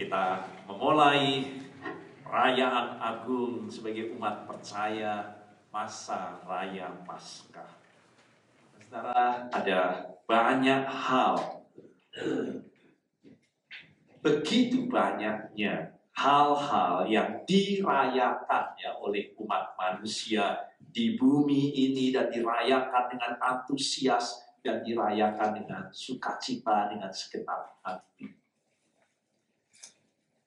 Kita memulai perayaan agung sebagai umat percaya masa raya Paskah. Saudara, ada banyak hal, begitu banyaknya hal-hal yang dirayakan ya oleh umat manusia di bumi ini dan dirayakan dengan antusias dan dirayakan dengan sukacita, dengan segenap hati.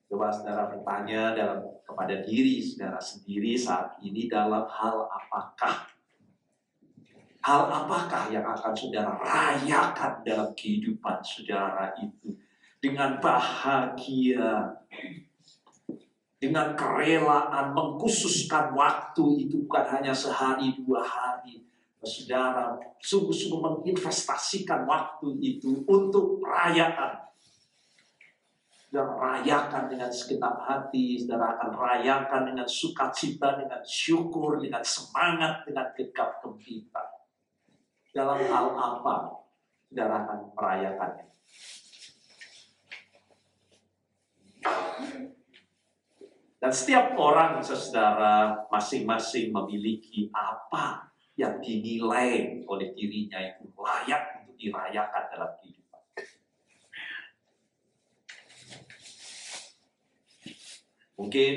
Coba saudara bertanya kepada diri saudara sendiri saat ini, dalam hal apakah yang akan saudara rayakan dalam kehidupan saudara itu dengan bahagia, dengan kerelaan, mengkhususkan waktu itu bukan hanya sehari dua hari. Saudara sungguh-sungguh menginvestasikan waktu itu untuk perayaan. Saudara rayakan dengan segenap hati, saudara akan rayakan dengan sukacita, dengan syukur, dengan semangat, dengan gegap gempita. Dalam hal apa saudara akan merayakannya? Dan setiap orang, saudara, masing-masing memiliki apa yang dinilai oleh dirinya itu layak untuk dirayakan dalam kehidupan. Mungkin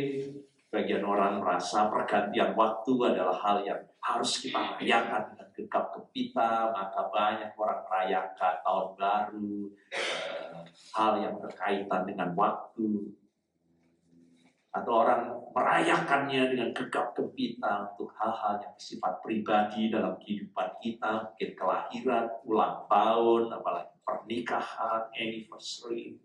bagian orang merasa pergantian waktu adalah hal yang harus kita rayakan dengan gegap gempita, maka banyak orang merayakan tahun baru, hal yang berkaitan dengan waktu. Atau orang merayakannya dengan gegap gempita untuk hal-hal yang bersifat pribadi dalam kehidupan kita, mungkin kelahiran, ulang tahun, apalagi pernikahan, anniversary.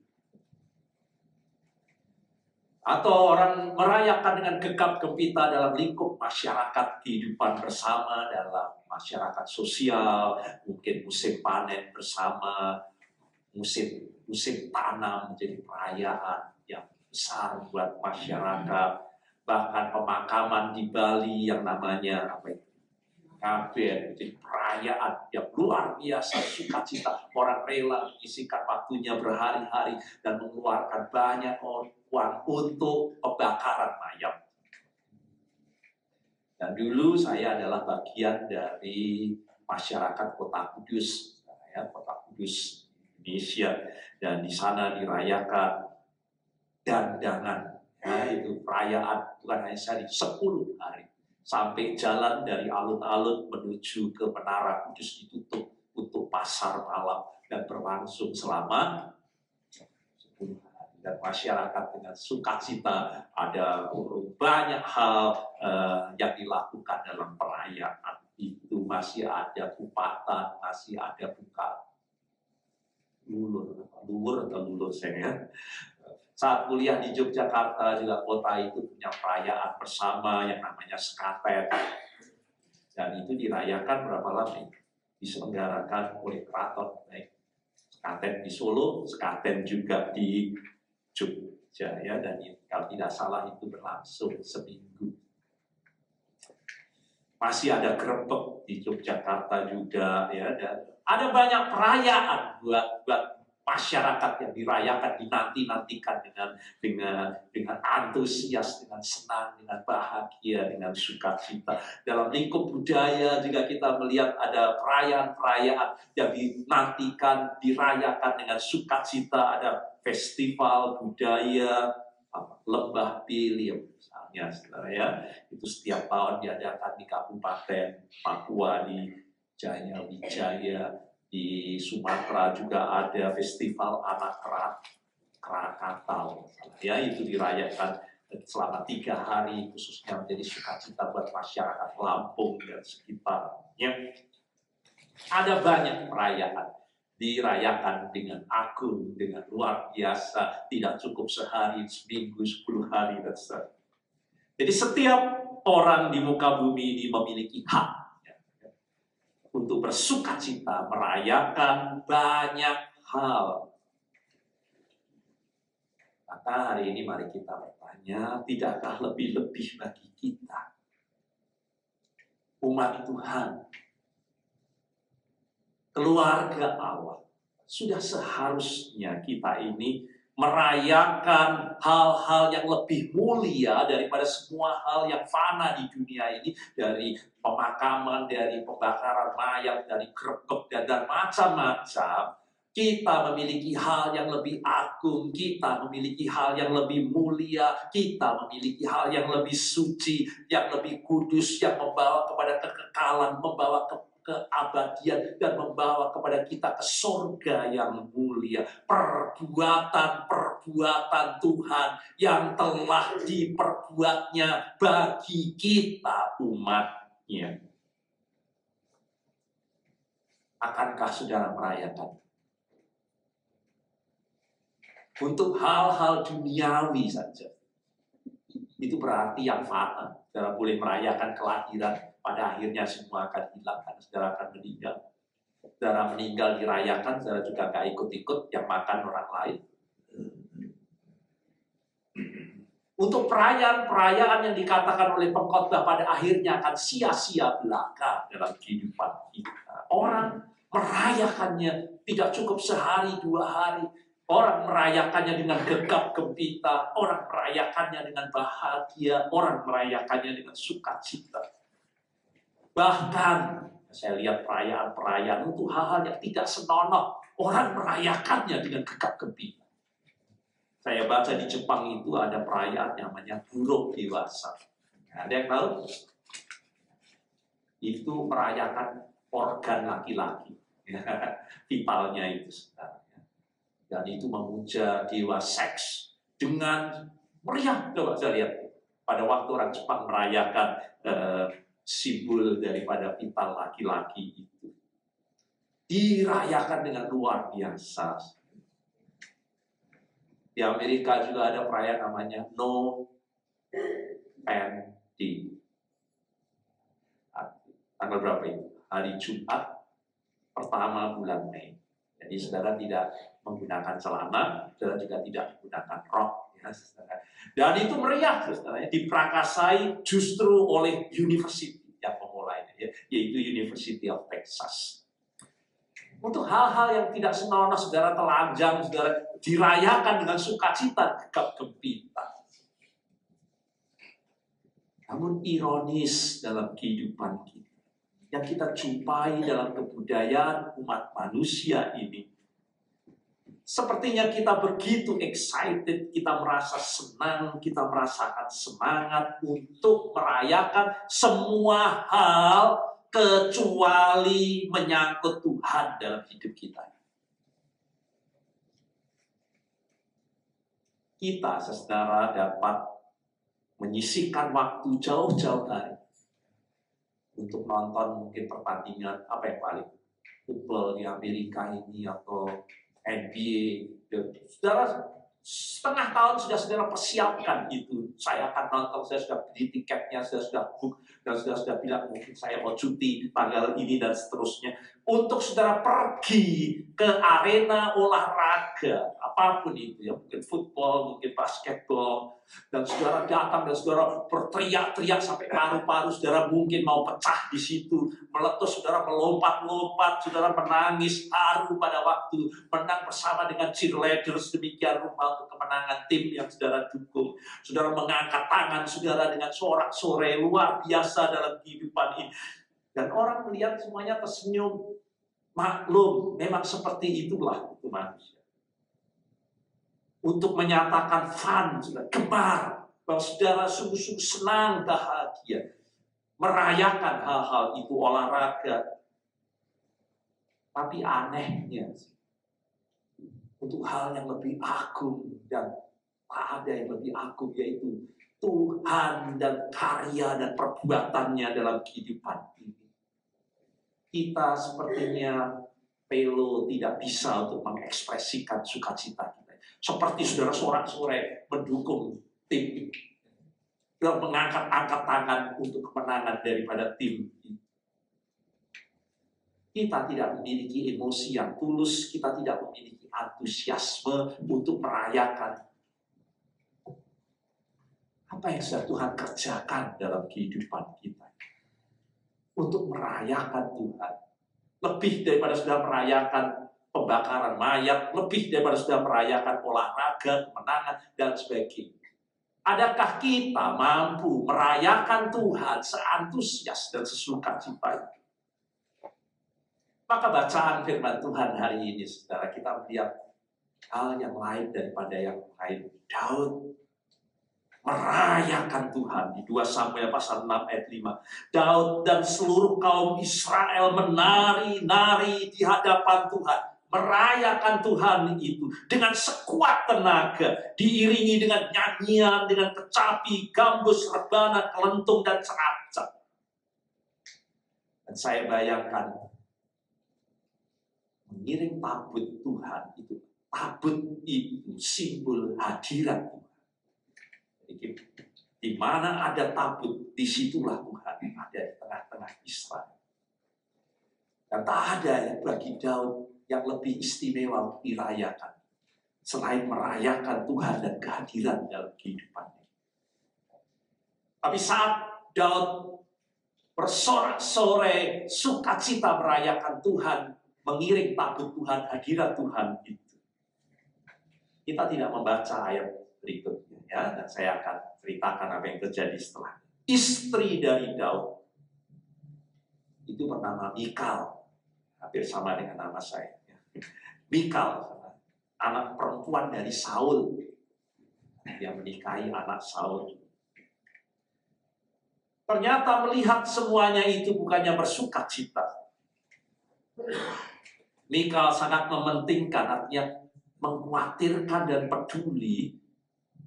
Atau orang merayakan dengan gegap gempita dalam lingkup masyarakat, kehidupan bersama dalam masyarakat sosial, mungkin musim panen bersama, musim tanam menjadi perayaan yang besar buat masyarakat. Bahkan pemakaman di Bali yang namanya Kaben, menjadi perayaan yang luar biasa, sukacita. Orang rela mengisikan waktunya berhari-hari dan mengeluarkan banyak uang untuk pembakaran mayat. Dan dulu saya adalah bagian dari masyarakat Kota Kudus, Kota Kudus Indonesia, dan di sana dirayakan dandangan, itu perayaan bukan hanya sehari, 10 hari. Sampai jalan dari alun-alun menuju ke Menara Kudus ditutup untuk pasar malam dan berlangsung selama 10 hari. Dan masyarakat dengan sukacita, ada banyak hal yang dilakukan dalam perayaan itu. Masih ada kupatan, masih ada buka lulur saya. Saat kuliah di Yogyakarta juga kota itu punya perayaan bersama yang namanya Sekaten. Dan itu dirayakan berapa lama? Diselenggarakan oleh keraton. Sekaten di Solo, Sekaten juga di Jogja ya, dan kalau tidak salah itu berlangsung seminggu. Masih ada Grebek di Yogyakarta juga ya, dan ada banyak perayaan buat masyarakat yang dirayakan, dinanti-nantikan dengan antusias, dengan senang, dengan bahagia, dengan sukacita. Dalam lingkup budaya juga kita melihat ada perayaan-perayaan yang dinantikan, dirayakan dengan sukacita. Ada festival budaya Lembah Pilim misalnya, saudara ya. Itu setiap tahun diadakan di Kabupaten Papua, di Jaya Wijaya. Di Sumatera juga ada festival anak Krakatau. Ya, itu dirayakan selama 3 hari, khususnya menjadi sukacita buat masyarakat Lampung dan sekitarnya. Ada banyak perayaan dirayakan dengan agung, dengan luar biasa, tidak cukup sehari, seminggu, 10 hari, dan sebagainya. Jadi setiap orang di muka bumi ini memiliki hak untuk bersukacita, merayakan banyak hal. Maka hari ini mari kita bertanya, tidakkah lebih-lebih bagi kita, umat Tuhan, keluarga Allah, sudah seharusnya kita ini merayakan hal-hal yang lebih mulia daripada semua hal yang fana di dunia ini, dari pemakaman, dari pembakaran mayat, dari greget dan macam-macam. Kita memiliki hal yang lebih agung, kita memiliki hal yang lebih mulia, kita memiliki hal yang lebih suci, yang lebih kudus, yang membawa kepada kekekalan, membawa keabadian, dan membawa kepada kita ke surga yang mulia. Perbuatan-perbuatan Tuhan yang telah diperbuatnya bagi kita umatnya. Akankah saudara merayakan? Untuk hal-hal duniawi saja, itu berarti yang fana. Saudara boleh merayakan kelahiran, pada akhirnya semua akan hilang, karena saudara akan meninggal. Saudara meninggal dirayakan, saudara juga gak ikut-ikut, yang makan orang lain. Untuk perayaan-perayaan yang dikatakan oleh pengkhotbah pada akhirnya akan sia-sia belaka dalam kehidupan kita. Orang merayakannya tidak cukup sehari, 2 hari. Orang merayakannya dengan gegap gempita, orang merayakannya dengan bahagia, orang merayakannya dengan sukacita. Bahkan saya lihat perayaan-perayaan itu hal-hal yang tidak senonoh, orang merayakannya dengan gegap gempita. Saya baca di Jepang itu ada perayaan namanya burung dewasa. Ada yang tahu? Itu merayakan organ laki-laki, vitalnya itu sebenarnya. Dan itu memuja dewa seks dengan meriah. Coba saya lihat pada waktu orang Jepang merayakan simbol daripada vital laki-laki itu, dirayakan dengan luar biasa. Di Amerika juga ada perayaan namanya No Pen Day. Tanggal berapa itu? Hari Jumat pertama bulan Mei. Jadi saudara tidak menggunakan celana, saudara juga tidak menggunakan rok, ya, saudara. Dan itu meriah, saudara, diprakasai justru oleh university yang memulainya, ya, yaitu University of Texas. Untuk hal-hal yang tidak senonoh, saudara, telanjang, saudara, dirayakan dengan sukacita, gegap gempita. Namun ironis dalam kehidupan kita, yang kita jumpai dalam kebudayaan umat manusia ini, sepertinya kita begitu excited, kita merasa senang, kita merasakan semangat untuk merayakan semua hal kecuali menyangkut Tuhan dalam hidup kita. Kita, saudara, dapat menyisihkan waktu jauh-jauh hari untuk nonton mungkin pertandingan apa yang paling football di Amerika ini atau NBA. Saudara, setengah tahun sudah saudara persiapkan itu. Saya akan nonton, saya sudah beli tiketnya, saya sudah book, dan sudah bilang mungkin saya mau cuti tanggal ini dan seterusnya. Untuk saudara pergi ke arena olahraga, apapun itu ya, mungkin football, mungkin basketball, dan saudara datang dan saudara berteriak-teriak sampai paru-paru saudara mungkin mau pecah di situ, meletus, saudara melompat-lompat, saudara menangis haru pada waktu menang bersama dengan cheerleaders, demikian rupa untuk kemenangan tim yang saudara dukung. Saudara mengangkat tangan saudara dengan sorak-sorai luar biasa dalam kehidupan ini. Dan orang melihat semuanya tersenyum. Maklum, memang seperti itulah itu manusia. Untuk menyatakan fun, gemar, bahwa saudara sungguh-sungguh senang, bahagia, merayakan hal-hal itu, olahraga. Tapi anehnya, untuk hal yang lebih agung dan tak ada yang lebih agung, yaitu Tuhan dan karya dan perbuatannya dalam kehidupan ini. Kita sepertinya pelo tidak bisa untuk mengekspresikan sukacita kita. Seperti saudara sorak-sorai mendukung tim dan mengangkat-angkat tangan untuk kemenangan daripada tim. Kita tidak memiliki emosi yang tulus, kita tidak memiliki antusiasme untuk merayakan apa yang sudah Tuhan kerjakan dalam kehidupan kita. Untuk merayakan Tuhan. Lebih daripada sudah merayakan pembakaran mayat, lebih daripada sudah merayakan olahraga, kemenangan, dan sebagainya. Adakah kita mampu merayakan Tuhan seantusias dan sesukacita itu? Maka bacaan firman Tuhan hari ini, saudara, kita melihat hal yang lain daripada yang lain. Daud merayakan Tuhan di 2 Samuel pasal 6 ayat 5. Daud dan seluruh kaum Israel menari-nari di hadapan Tuhan. Merayakan Tuhan itu dengan sekuat tenaga, diiringi dengan nyanyian, dengan kecapi, gambus, rebana, kelentung, dan seracap. Dan saya bayangkan, mengiring tabut Tuhan itu, tabut itu simbol hadirat Tuhan. Jadi, di mana ada tabut, disitulah Tuhan ada di tengah-tengah Israel. Dan tak ada bagi Daud yang lebih istimewa dirayakan selain merayakan Tuhan dan kehadiran dalam kehidupannya. Tapi saat Daud bersorak-sorai sukacita merayakan Tuhan, mengiring tabut Tuhan, hadirat Tuhan itu, kita tidak membaca ayat berikutnya, ya, dan saya akan ceritakan apa yang terjadi setelah. Istri dari Daud itu bernama Mikal, hampir sama dengan nama saya. Mikal, anak perempuan dari Saul, yang menikahi anak Saul. Ternyata melihat semuanya itu bukannya bersukacita. Mikal sangat mementingkan, artinya mengkhawatirkan dan peduli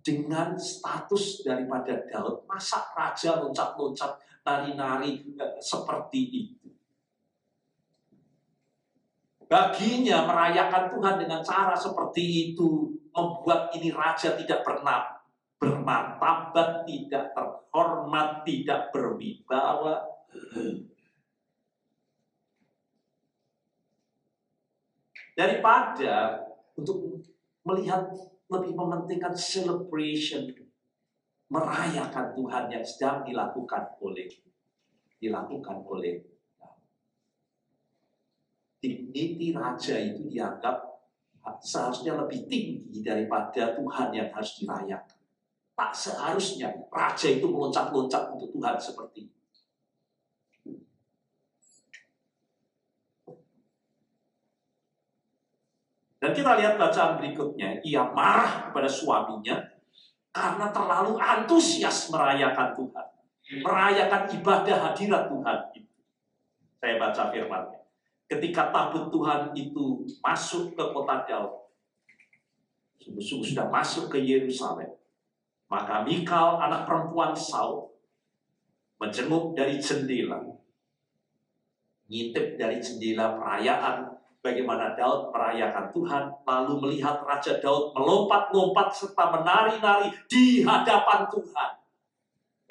dengan status daripada Daud. Masa raja loncat-loncat, nari-nari seperti itu. Baginya merayakan Tuhan dengan cara seperti itu membuat ini raja tidak pernah bermartabat, tidak terhormat, tidak berwibawa. Daripada untuk melihat lebih mementingkan celebration, merayakan Tuhan yang sedang dilakukan oleh dignity raja itu dianggap seharusnya lebih tinggi daripada Tuhan yang harus dirayakan. Tak seharusnya raja itu meloncat-loncat untuk Tuhan seperti itu. Dan kita lihat bacaan berikutnya, ia marah kepada suaminya karena terlalu antusias merayakan Tuhan, merayakan ibadah hadirat Tuhan itu. Saya baca firman-Nya. Ketika tabut Tuhan itu masuk ke kota Daud, sungguh-sungguh sudah masuk ke Yerusalem, maka Mikal, anak perempuan Saul, menjenguk dari jendela, ngintip dari jendela perayaan bagaimana Daud merayakan Tuhan, lalu melihat Raja Daud melompat-lompat serta menari-nari di hadapan Tuhan.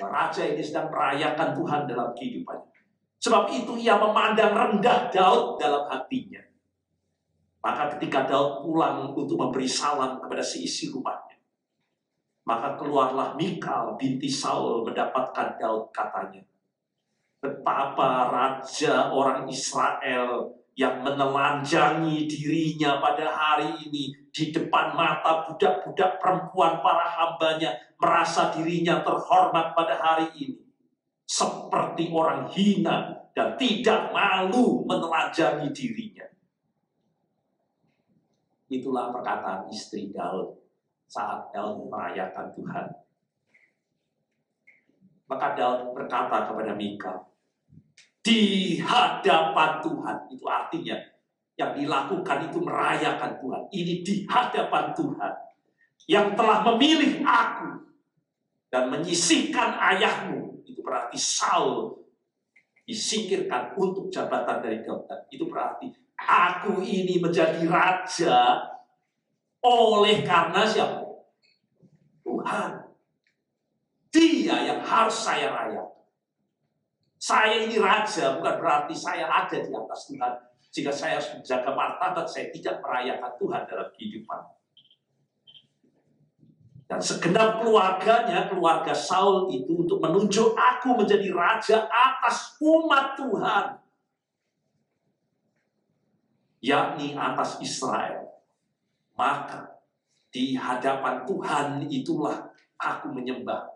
Raja ini sedang merayakan Tuhan dalam kehidupannya. Sebab itu ia memandang rendah Daud dalam hatinya. Maka ketika Daud pulang untuk memberi salam kepada seisi rumahnya, maka keluarlah Mikal binti Saul mendapatkan Daud, katanya, betapa raja orang Israel yang menelanjangi dirinya pada hari ini di depan mata budak-budak perempuan para hambanya, merasa dirinya terhormat pada hari ini, seperti orang hina dan tidak malu menelanjangi dirinya. Itulah perkataan istri Daud saat Daud merayakan Tuhan. Maka Daud berkata kepada Mikal, di hadapan Tuhan, itu artinya yang dilakukan itu merayakan Tuhan. Ini di hadapan Tuhan yang telah memilih aku dan menyisihkan ayahmu. Itu berarti Saul disingkirkan untuk jabatan dari Daud. Itu berarti aku ini menjadi raja oleh karena siapa? Tuhan. Dia yang harus saya rayakan. Saya ini raja bukan berarti saya ada di atas Tuhan. Jika saya harus menjaga martabat, saya tidak merayakan Tuhan dalam kehidupan. Dan segenap keluarganya, keluarga Saul itu untuk menunjuk aku menjadi raja atas umat Tuhan. yakni atas Israel. Maka di hadapan Tuhan itulah aku menyembah,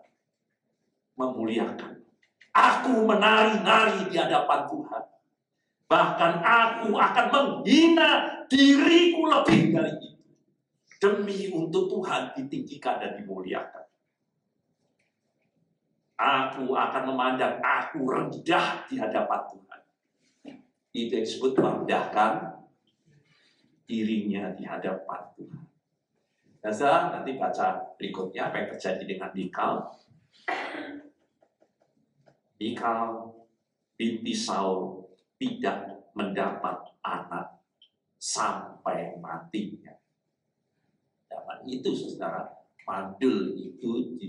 memuliakan. Aku menari-nari di hadapan Tuhan. Bahkan aku akan menghina diriku lebih dari itu, demi untuk Tuhan ditinggikan dan dimuliakan. Aku akan memandang aku rendah di hadapan Tuhan. Itu yang disebut merendahkan dirinya di hadapan Tuhan. Dan nanti baca berikutnya apa yang terjadi dengan Mikal. Mikal binti Saul tidak mendapat anak sampai matinya. Zaman itu, saudara, mandul itu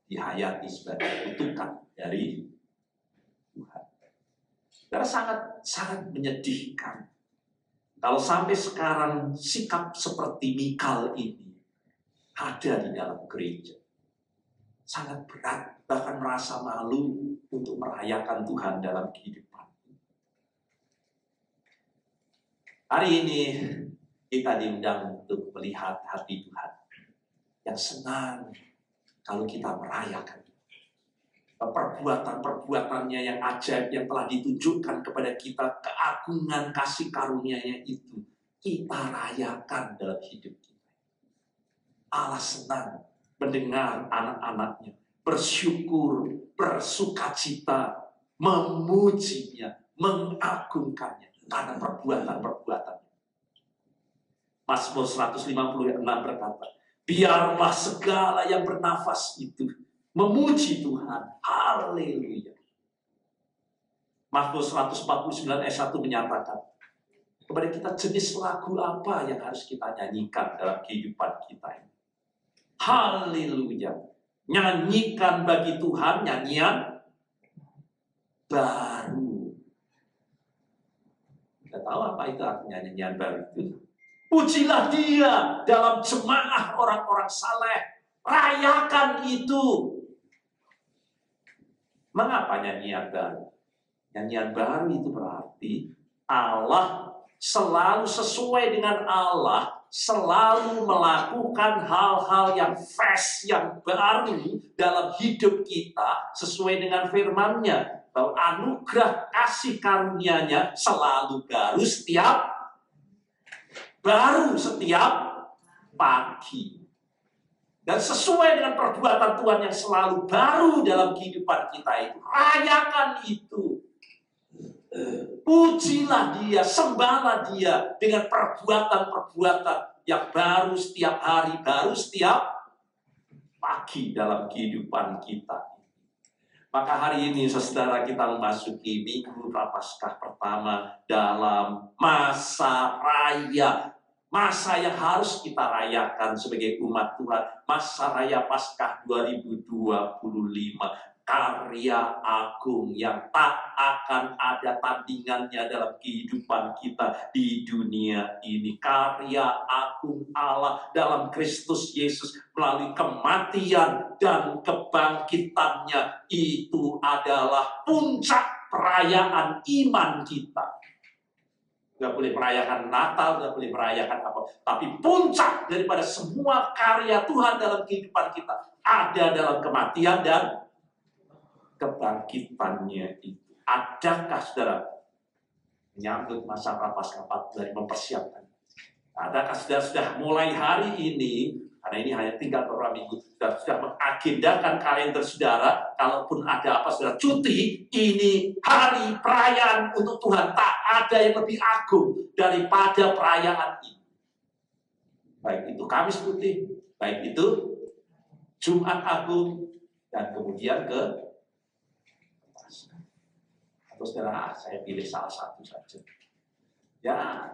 dihayati sebagai kutukan dari Tuhan. Saudara, sangat menyedihkan kalau sampai sekarang sikap seperti Mikal ini ada di dalam gereja. Sangat berat, bahkan merasa malu untuk merayakan Tuhan dalam kehidupan. Hari ini kita diundang untuk melihat hati Tuhan yang senang kalau kita merayakan perbuatan-perbuatannya yang ajaib yang telah ditunjukkan kepada kita, keagungan kasih karunia-Nya itu kita rayakan dalam hidup kita. Allah senang mendengar anak-anaknya bersyukur, bersukacita, memujinya, mengagungkannya karena perbuatan-perbuatannya. Mazmur 156 berkata, biarlah segala yang bernafas itu memuji Tuhan. Haleluya. Mazmur 149 ayat 1 menyatakan kepada kita jenis lagu apa yang harus kita nyanyikan dalam kehidupan kita ini. Haleluya. Nyanyikan bagi Tuhan nyanyian baru. Kita tahu apa itu artinya nyanyian baru itu. Pujilah Dia dalam jemaah orang-orang saleh. Rayakan itu. Mengapa nyanyian baru? Nyanyian baru itu berarti Allah selalu sesuai dengan Allah, selalu melakukan hal-hal yang fresh, yang baru dalam hidup kita sesuai dengan firman-Nya. Bahwa anugerah kasih karunia-Nya selalu baru setiap pagi. Dan sesuai dengan perbuatan Tuhan yang selalu baru dalam kehidupan kita itu. Rayakan itu. Pujilah Dia, sembahlah Dia dengan perbuatan-perbuatan yang baru setiap hari, baru setiap pagi dalam kehidupan kita. Maka hari ini, saudara, kita memasuki Minggu Prapaskah pertama dalam masa raya. Masa yang harus kita rayakan sebagai umat Tuhan. Masa Raya Paskah 2025. Karya agung yang tak akan ada tandingannya dalam kehidupan kita di dunia ini. Karya agung Allah dalam Kristus Yesus melalui kematian dan kebangkitannya. Itu adalah puncak perayaan iman kita. Nggak boleh merayakan Natal, nggak boleh merayakan apa. Tapi puncak daripada semua karya Tuhan dalam kehidupan kita ada dalam kematian dan kebangkitannya itu. Adakah saudara menyambut masa Prapaskah 14 dari mempersiapkan? Adakah saudara sudah mulai hari ini, karena ini hanya tinggal beberapa minggu, sudah mengagendakan kalender saudara, kalaupun ada apa saudara cuti, ini hari perayaan untuk Tuhan. Tak ada yang lebih agung daripada perayaan ini. Baik itu Kamis Putih, baik itu Jumat Agung, dan kemudian ke atau saudara, saya pilih salah satu saja. Ya,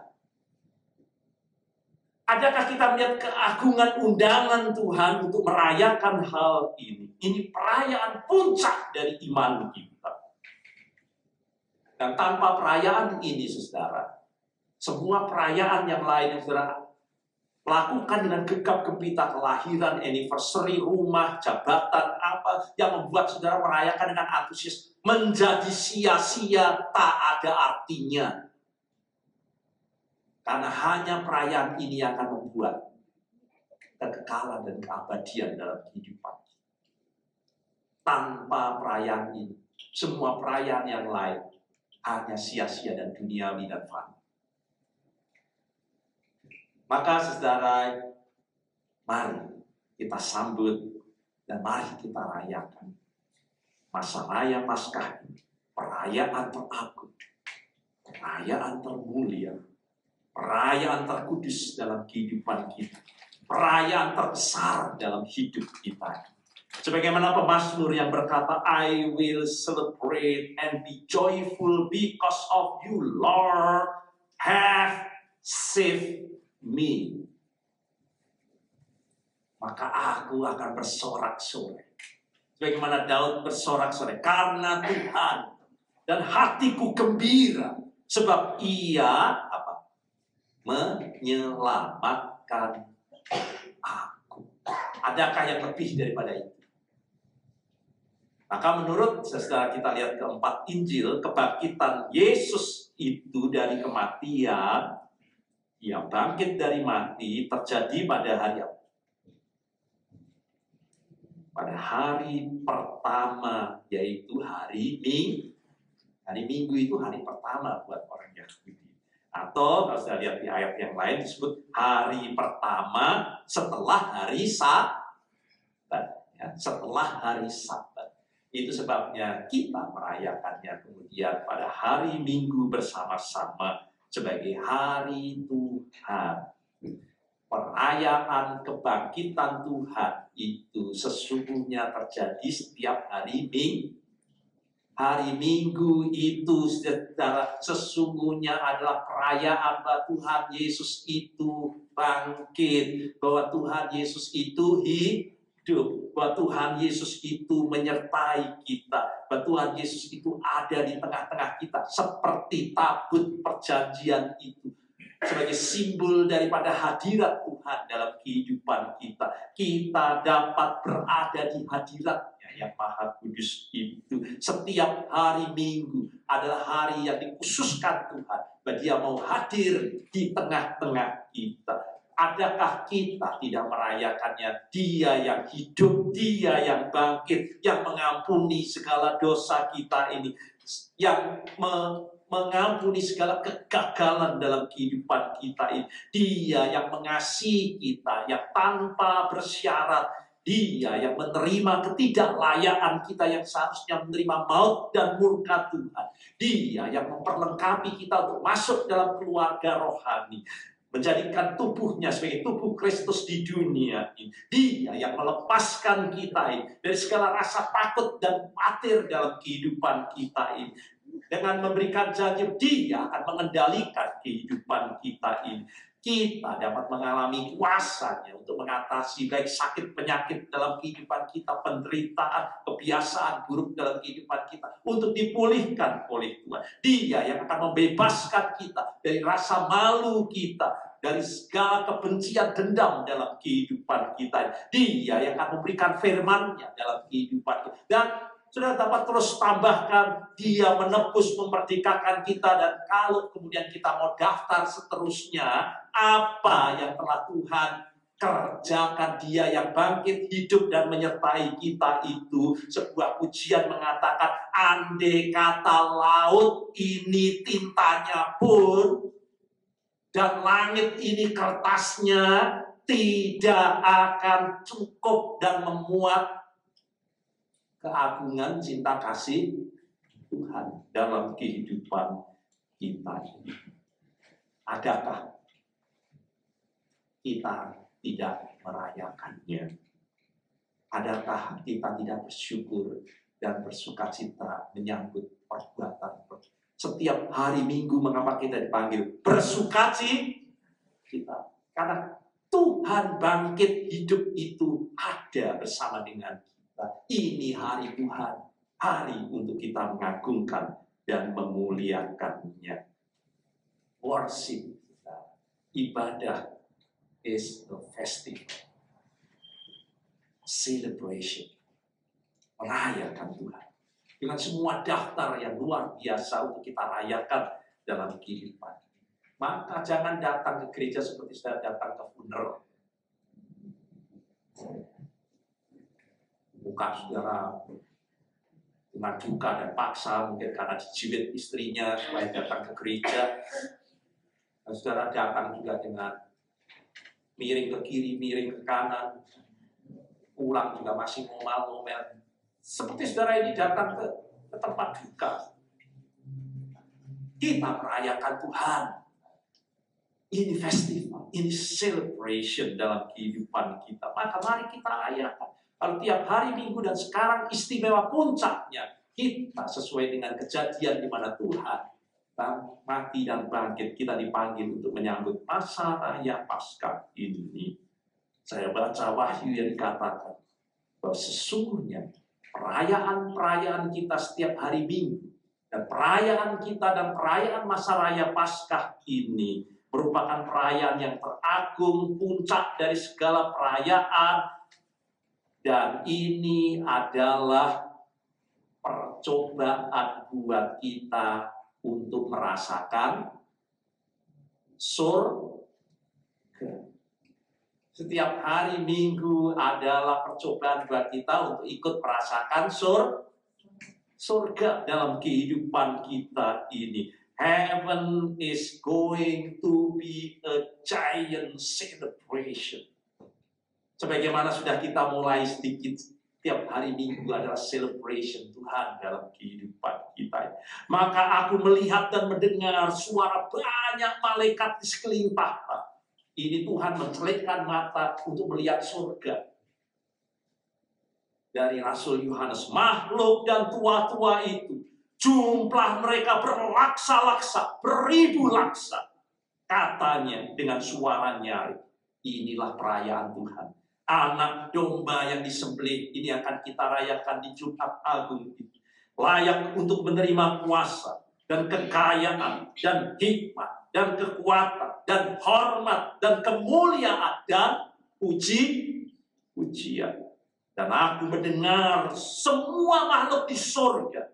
adakah kita melihat keagungan undangan Tuhan untuk merayakan hal ini? Ini perayaan puncak dari iman kita. Dan tanpa perayaan ini, saudara, semua perayaan yang lain yang saudara lakukan dengan gegap gempita, kelahiran, anniversary, rumah, jabatan, apa yang membuat saudara merayakan dengan antusias, menjadi sia-sia, tak ada artinya. Karena hanya perayaan ini akan membuat kekekalan dan keabadian dalam kehidupan. Tanpa perayaan ini, semua perayaan yang lain hanya sia-sia dan duniawi dan fana. Maka saudara, mari kita sambut dan mari kita rayakan masa raya Paskah ini, perayaan teragung, perayaan termulia, perayaan terkudus dalam kehidupan kita, perayaan terbesar dalam hidup kita. Sebagaimana pemazmur yang berkata, I will celebrate and be joyful because of you, Lord, have saved me. Maka aku akan bersorak-sorai. Sebagaimana Daud bersorak-sorai, karena Tuhan, dan hatiku gembira, sebab Ia menyelamatkan aku. Adakah yang lebih daripada itu? Maka menurut saudara kita lihat keempat Injil, kebangkitan Yesus itu dari kematian, Ia bangkit dari mati, terjadi pada hari apa? Pada hari pertama, yaitu hari Minggu. Hari Minggu itu hari pertama buat orang Yahudi. Atau kalau saya lihat di ayat yang lain disebut hari pertama setelah hari Sabat. Ya, setelah hari Sabat. Itu sebabnya kita merayakannya kemudian pada hari Minggu bersama-sama sebagai hari Tuhan. Perayaan kebangkitan Tuhan itu sesungguhnya terjadi setiap hari Minggu. Hari Minggu itu secara sesungguhnya adalah perayaan bahwa Tuhan Yesus itu bangkit, bahwa Tuhan Yesus itu hidup, bahwa Tuhan Yesus itu menyertai kita, bahwa Tuhan Yesus itu ada di tengah-tengah kita seperti tabut perjanjian itu. Sebagai simbol daripada hadirat Tuhan dalam kehidupan kita. Kita dapat berada di hadirat-Nya yang Maha Kudus itu. Setiap hari Minggu adalah hari yang dikhususkan Tuhan. Bahwa Dia mau hadir di tengah-tengah kita. Adakah kita tidak merayakannya? Dia yang hidup, Dia yang bangkit, yang mengampuni segala dosa kita ini. Yang mengampuni segala kegagalan dalam kehidupan kita ini. Dia yang mengasihi kita, yang tanpa bersyarat. Dia yang menerima ketidaklayaan kita yang seharusnya menerima maut dan murka Tuhan. Dia yang memperlengkapi kita untuk masuk dalam keluarga rohani. Menjadikan tubuhnya sebagai tubuh Kristus di dunia ini. Dia yang melepaskan kita ini dari segala rasa takut dan khawatir dalam kehidupan kita ini. Dengan memberikan janji, Dia akan mengendalikan kehidupan kita ini. Kita dapat mengalami kuasa-Nya untuk mengatasi baik sakit penyakit dalam kehidupan kita, penderitaan, kebiasaan buruk dalam kehidupan kita, untuk dipulihkan oleh Tuhan. Dia yang akan membebaskan kita dari rasa malu kita, dari segala kebencian dendam dalam kehidupan kita. Dia yang akan memberikan firman-Nya dalam kehidupan kita. Dan sudah dapat terus tambahkan, Dia menebus, memerdekakan kita. Dan kalau kemudian kita mau daftar seterusnya, apa yang telah Tuhan kerjakan, Dia yang bangkit, hidup, dan menyertai kita itu. Sebuah pujian mengatakan, andai kata laut ini tintanya pun, dan langit ini kertasnya, tidak akan cukup dan memuat keagungan cinta kasih Tuhan dalam kehidupan kita ini. Adakah kita tidak merayakannya? Adakah kita tidak bersyukur dan bersukacita menyambut perbuatan setiap hari Minggu? Mengapa kita dipanggil bersukacita? Karena Tuhan bangkit, hidup itu ada bersama dengan kita. Ini hari Tuhan, hari untuk kita mengagungkan dan memuliakannya. Worship, ibadah is a festival, celebration, merayakan Tuhan dengan semua daftar yang luar biasa untuk kita rayakan dalam kehidupan. Maka jangan datang ke gereja seperti saudara datang ke funeral. Muka saudara dengan duka dan paksa, mungkin karena dijiwit istrinya supaya datang ke gereja. Dan saudara datang juga dengan miring ke kiri, miring ke kanan, pulang juga masih ngomel-ngomel. Seperti saudara ini datang ke tempat duka. Kita merayakan Tuhan. Ini festival, ini celebration dalam kehidupan kita. Maka mari kita rayakan. Kalau tiap hari Minggu dan sekarang istimewa puncaknya, kita sesuai dengan kejadian di mana Tuhan mati dan bangkit, kita dipanggil untuk menyambut masa raya Paskah ini. Saya baca Wahyu yang dikatakan bahwa sesungguhnya perayaan-perayaan kita setiap hari Minggu dan perayaan kita dan perayaan masa raya Paskah ini merupakan perayaan yang teragung, puncak dari segala perayaan, dan ini adalah percobaan buat kita untuk merasakan surga. Setiap hari Minggu adalah percobaan buat kita untuk ikut merasakan surga dalam kehidupan kita ini. Heaven is going to be a giant celebration. Sebagaimana sudah kita mulai sedikit, tiap hari Minggu adalah celebration Tuhan dalam kehidupan kita. Maka aku melihat dan mendengar suara banyak malaikat di sekeliling tahta. Ini Tuhan mencelekkan mata untuk melihat surga. Dari Rasul Yohanes, makhluk dan tua-tua itu, jumlah mereka berlaksa-laksa, beribu laksa. Katanya dengan suara nyaring, inilah perayaan Tuhan. Anak domba yang disembelih ini akan kita rayakan di Jumat Agung itu. Layak untuk menerima kuasa dan kekayaan dan hikmat dan kekuatan dan hormat dan kemuliaan dan pujian. Dan aku mendengar semua makhluk di surga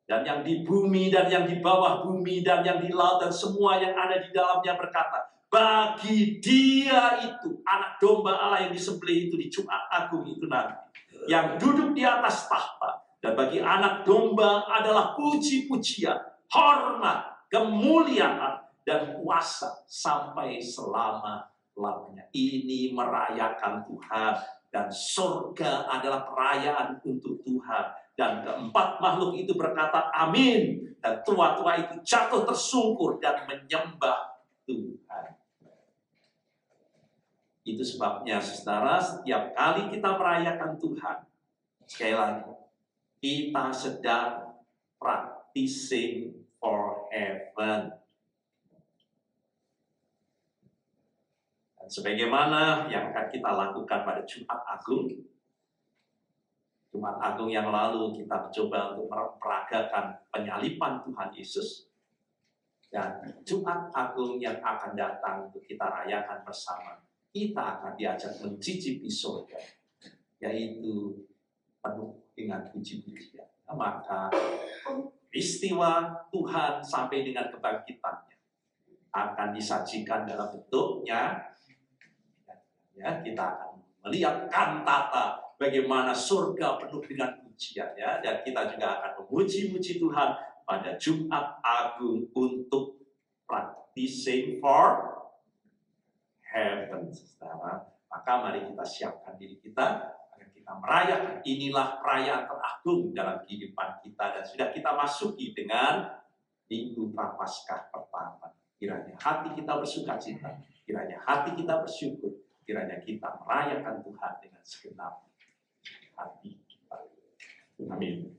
dan yang di bumi dan yang di bawah bumi dan yang di laut dan semua yang ada di dalamnya berkata, bagi dia itu anak domba Allah yang disembelih itu di Jumat Agung itu nanti, yang duduk di atas tahta, dan bagi anak domba adalah puji-pujian, hormat, kemuliaan dan kuasa sampai selama-lamanya. Ini merayakan Tuhan, dan surga adalah perayaan untuk Tuhan. Dan keempat makhluk itu berkata amin, dan tua-tua itu jatuh tersungkur dan menyembah Tuhan. Itu sebabnya saudara, setiap kali kita merayakan Tuhan, sekali lagi, kita sedang practicing for heaven. Dan sebagaimana yang akan kita lakukan pada Jumat Agung, Jumat Agung yang lalu kita mencoba untuk memperagakan penyaliban Tuhan Yesus. Dan Jumat Agung yang akan datang untuk kita rayakan bersama, kita akan diajak mencicipi surga, yaitu penuh dengan puji-pujian. Maka peristiwa Tuhan sampai dengan kebangkitannya akan disajikan dalam bentuknya, ya, kita akan melihat kantata bagaimana surga penuh dengan pujian, ya, dan kita juga akan memuji-muji Tuhan pada Jumat Agung untuk practicing for heaven, saudara. Maka mari kita siapkan diri kita agar kita merayakan. Inilah perayaan teragung dalam kehidupan kita, dan sudah kita masuki dengan Minggu Prapaskah pertama. Kiranya hati kita bersukacita, kiranya hati kita bersyukur, kiranya kita merayakan Tuhan dengan segenap hati kita. Amin.